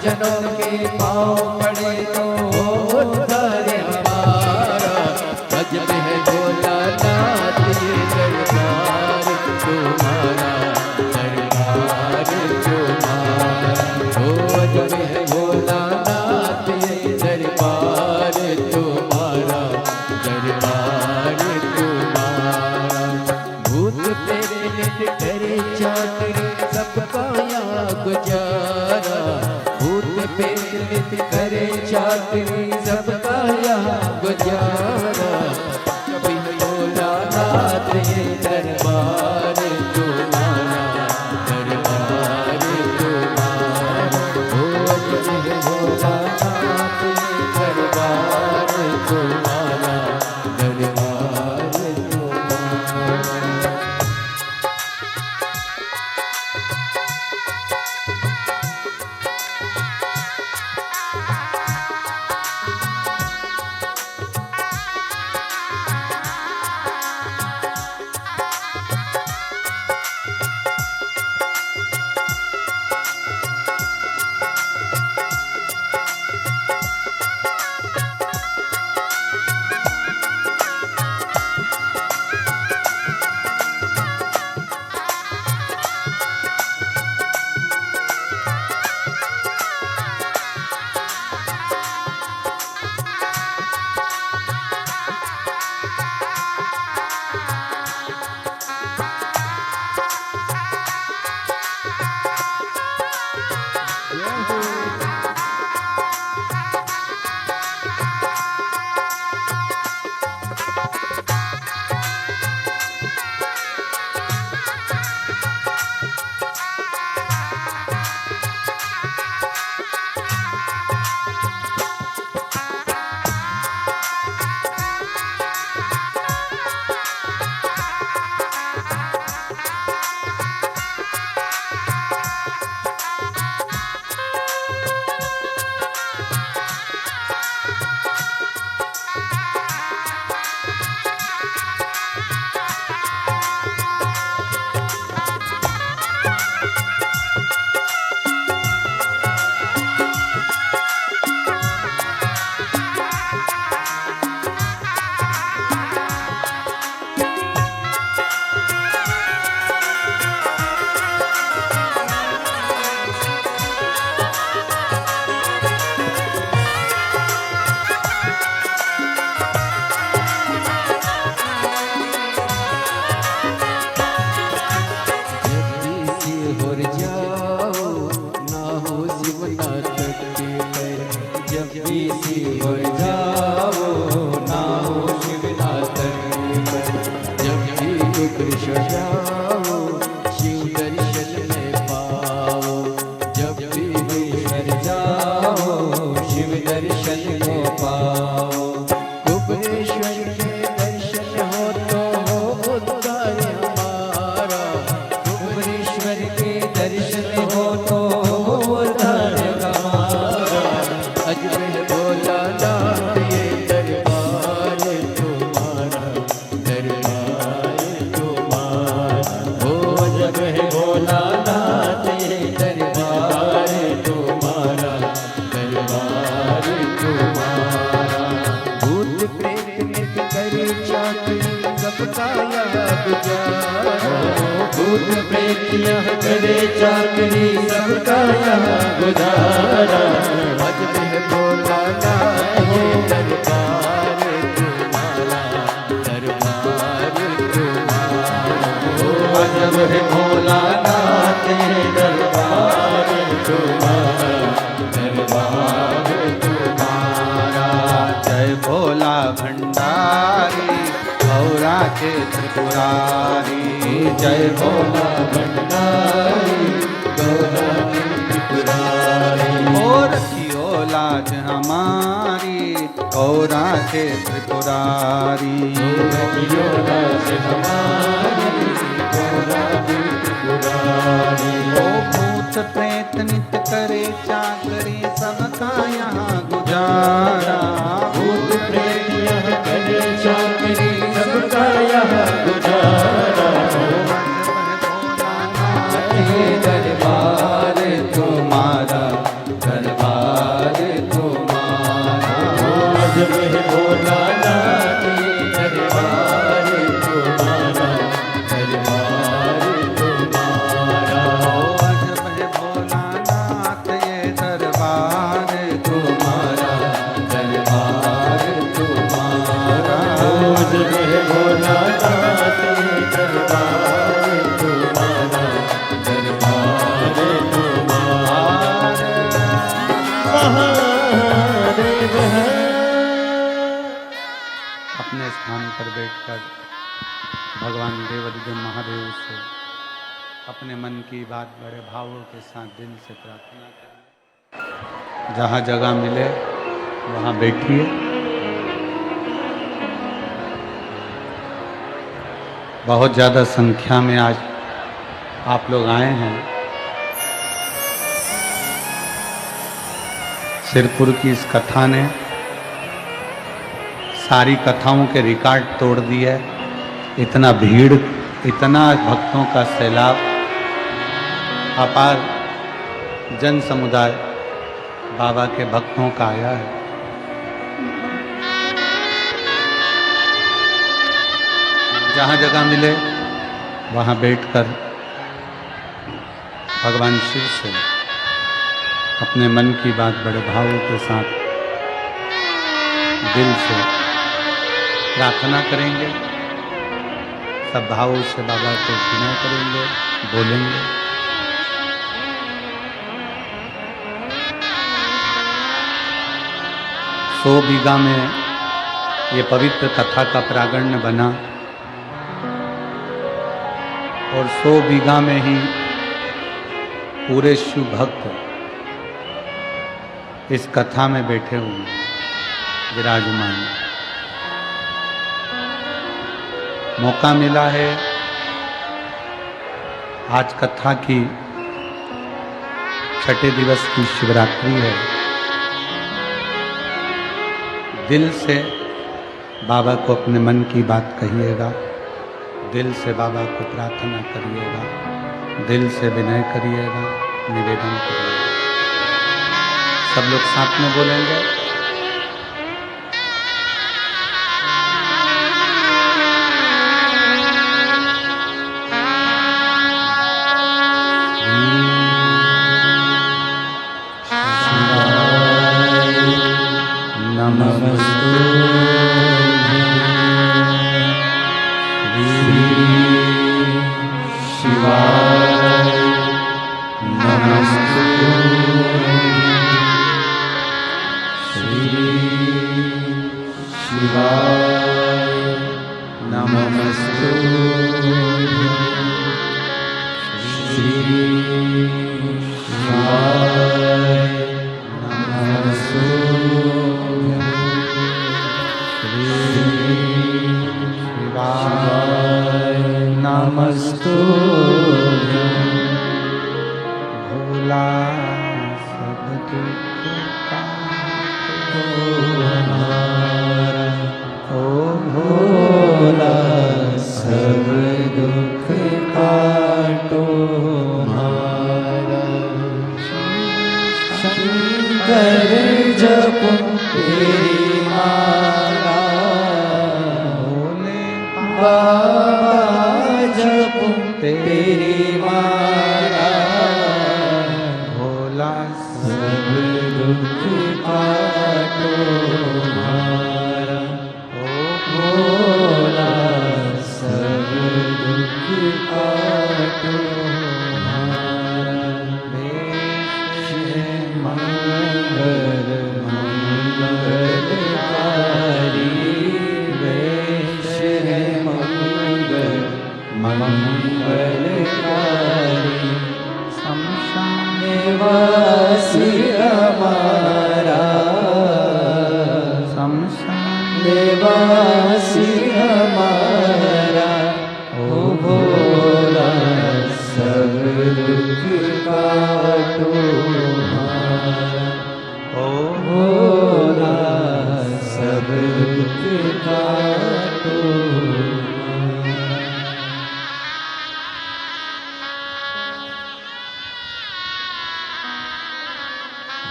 S2: सज्जनों के पाँव पड़े तो उद्धार हमारा। अजब है भोलानाथ ये दरबार तुम्हारा, दरबार तुम्हारा। ओ अजब है भोलानाथ ये दरबार तुम्हारा, दरबार तुम्हारा। भूत प्रेत नित करे चाकरी सबका यहाँ गुजारा। भूत प्रेत नित करे चाकरी सबका यहाँ गुजारा। कभी भोलानाथ ये दरबार तुम्हारा, दरबार तुम्हारा। ओ अजब है भोलानाथ ये दरबार तुम्हारा, दरबार तुम्हारा। भूत प्रेत यहाँ करे चाकरी सबका यहाँ गुजारा। अजब है भोलानाथ ये दरबार तुम्हारा, दरबार तुम्हारा। ओ अजब है भोलानाथ ये दरबार तुम्हारा, दरबार तुम्हारा।
S1: जय भोला भंडारी गौरा के त्रिपुरारी।
S2: जय भोला भंडारी गौरा के त्रिपुरारी।
S1: और रखियो लाज हमारी गौरा के त्रिपुरारी।
S2: रखियो लाज हमारी गौरा के त्रिपुरारी।
S1: ओ भूत प्रेत नित करे चाकरी सबका यहाँ गुजारा।
S2: भूत प्रेत यहाँ करे चाकरी सबका यहाँ गुजारा। दरबार तुम्हारा, दरबार महादेव है।
S1: अपने स्थान पर बैठकर भगवान देवाधिदेव महादेव से अपने मन की बात बड़े भावों के साथ दिल से प्रार्थना करें। जहाँ जगह मिले वहाँ बैठिए। बहुत ज़्यादा संख्या में आज आप लोग आए हैं। सिरपुर की इस कथा ने सारी कथाओं के रिकॉर्ड तोड़ दिए। इतना भीड़, इतना भक्तों का सैलाब, अपार जन समुदाय बाबा के भक्तों का आया है। जहाँ जगह मिले वहाँ बैठकर भगवान शिव से अपने मन की बात बड़े भावों के साथ दिल से प्रार्थना करेंगे। सब भावों से बाबा को विनय करेंगे, बोलेंगे। सौ बीघा में ये पवित्र कथा का प्रांगण बना और 100 बीघा में ही पूरे शिव भक्त इस कथा में बैठे हुए विराजमान। मौका मिला है, आज कथा की छठे दिवस की शिवरात्रि है। दिल से बाबा को अपने मन की बात कहिएगा, दिल से बाबा को प्रार्थना करिएगा, दिल से विनय करिएगा, निवेदन करिएगा। सब लोग साथ में बोलेंगे।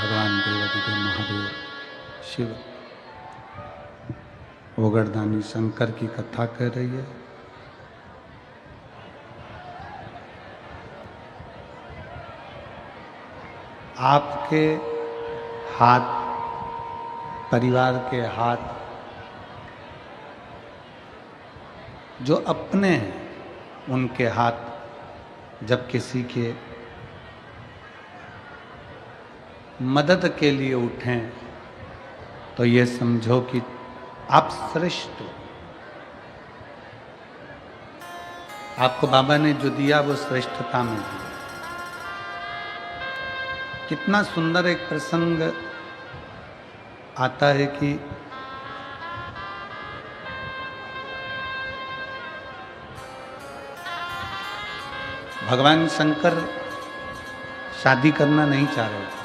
S1: भगवान देवाधिदेव महादेव शिव ओगरदानी शंकर की कथा कर रही है। आपके हाथ, परिवार के हाथ जो अपने हैं, उनके हाथ जब किसी के मदद के लिए उठें तो ये समझो कि आप श्रेष्ठ हो। आपको बाबा ने जो दिया वो श्रेष्ठता में दिया। कितना सुंदर एक प्रसंग आता है कि भगवान शंकर शादी करना नहीं चाह रहे थे।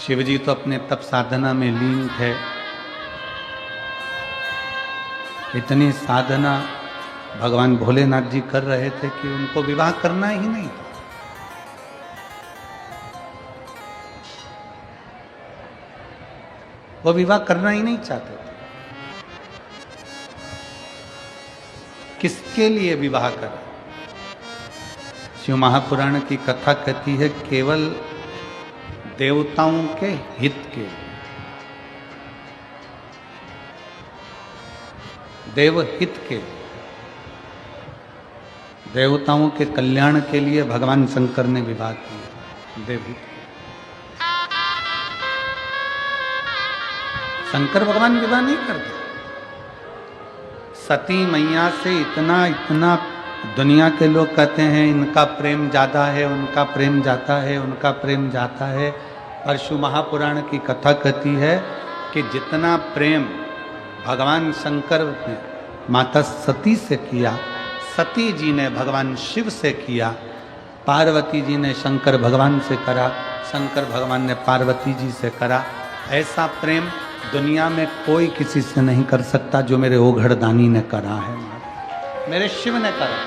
S1: शिवजी तो अपने तप साधना में लीन थे। इतनी साधना भगवान भोलेनाथ जी कर रहे थे कि उनको विवाह करना ही नहीं था। वो विवाह करना ही नहीं चाहते थे। किसके लिए विवाह करें? शिव महापुराण की कथा कहती है केवल देवताओं के हित के लिए, देवहित के लिए, देवताओं के कल्याण के लिए भगवान शंकर ने विवाह किया। देवहित के। शंकर भगवान विवाह नहीं करते। सती मैया से इतना दुनिया के लोग कहते हैं इनका प्रेम ज्यादा है, उनका प्रेम जाता है, उनका प्रेम जाता है। और शिव महापुराण की कथा कहती है कि जितना प्रेम भगवान शंकर ने माता सती से किया, सती जी ने भगवान शिव से किया, पार्वती जी ने शंकर भगवान से करा, शंकर भगवान ने पार्वती जी से करा, ऐसा प्रेम दुनिया में कोई किसी से नहीं कर सकता जो मेरे ओघड़दानी ने करा है, मेरे शिव ने करा।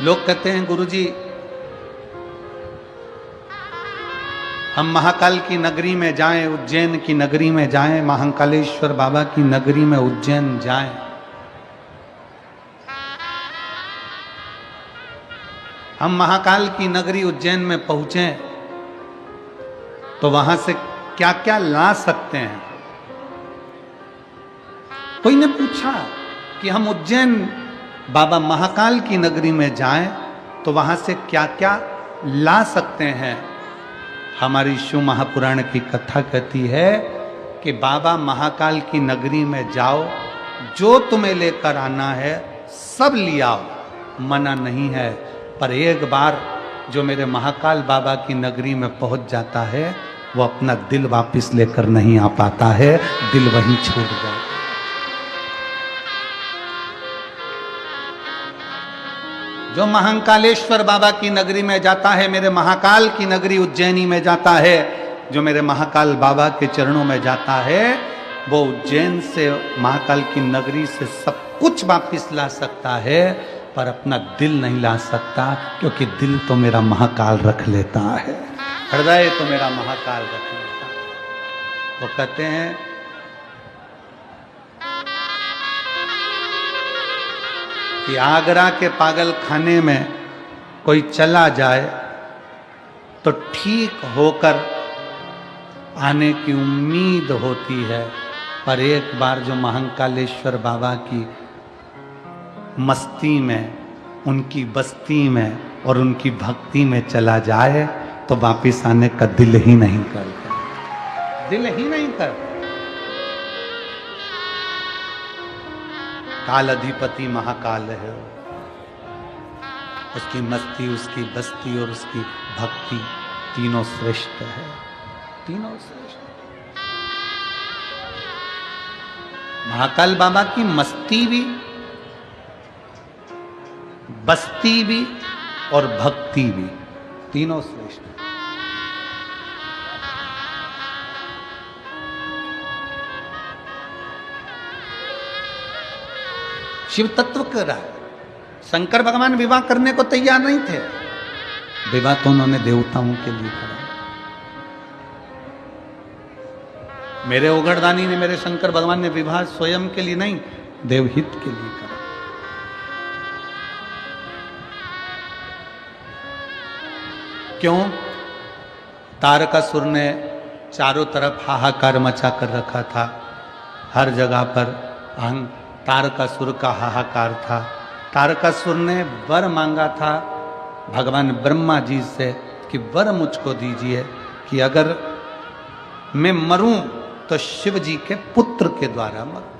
S1: लोग कहते हैं गुरुजी हम महाकाल की नगरी में जाएं, उज्जैन की नगरी में जाएं, महाकालेश्वर बाबा की नगरी में उज्जैन जाएं। हम महाकाल की नगरी उज्जैन में पहुंचे तो वहां से क्या क्या ला सकते हैं। कोई ने पूछा कि हम उज्जैन बाबा महाकाल की नगरी में जाएं तो वहां से क्या क्या ला सकते हैं। हमारी शिव महापुराण की कथा कहती है कि बाबा महाकाल की नगरी में जाओ, जो तुम्हें लेकर आना है सब लियाओ, मना नहीं है। पर एक बार जो मेरे महाकाल बाबा की नगरी में पहुंच जाता है वो अपना दिल वापस लेकर नहीं आ पाता है, दिल वहीं छूट जाता। जो महाकालेश्वर बाबा की नगरी में जाता है, मेरे महाकाल की नगरी उज्जैनी में जाता है, जो मेरे महाकाल बाबा के चरणों में जाता है, वो उज्जैन से महाकाल की नगरी से सब कुछ वापस ला सकता है, पर अपना दिल नहीं ला सकता, क्योंकि दिल तो मेरा महाकाल रख लेता है, हृदय तो मेरा महाकाल रख लेता है। वो कहते हैं कि आगरा के पागल खाने में कोई चला जाए तो ठीक होकर आने की उम्मीद होती है, पर एक बार जो महाकालेश्वर बाबा की मस्ती में, उनकी बस्ती में और उनकी भक्ति में चला जाए तो वापिस आने का दिल ही नहीं करता, दिल ही नहीं करता। काल अधिपति महाकाल है, उसकी मस्ती, उसकी बस्ती और उसकी भक्ति तीनों श्रेष्ठ है, तीनों श्रेष्ठ। महाकाल बाबा की मस्ती भी, बस्ती भी और भक्ति भी, तीनों श्रेष्ठ। शिव तत्व कर रहा है। शंकर भगवान विवाह करने को तैयार नहीं थे, विवाह तो उन्होंने देवताओं के लिए करा। मेरे ओघड़दानी ने, मेरे शंकर भगवान ने विवाह स्वयं के लिए नहीं, देवहित के लिए करा। क्यों? तारकासुर ने चारों तरफ हाहाकार मचा कर रखा था, हर जगह पर अहं तारकासुर का हाहाकार था। तारकासुर ने वर मांगा था भगवान ब्रह्मा जी से कि वर मुझको दीजिए कि अगर मैं मरूं तो शिव जी के पुत्र के द्वारा मरूं।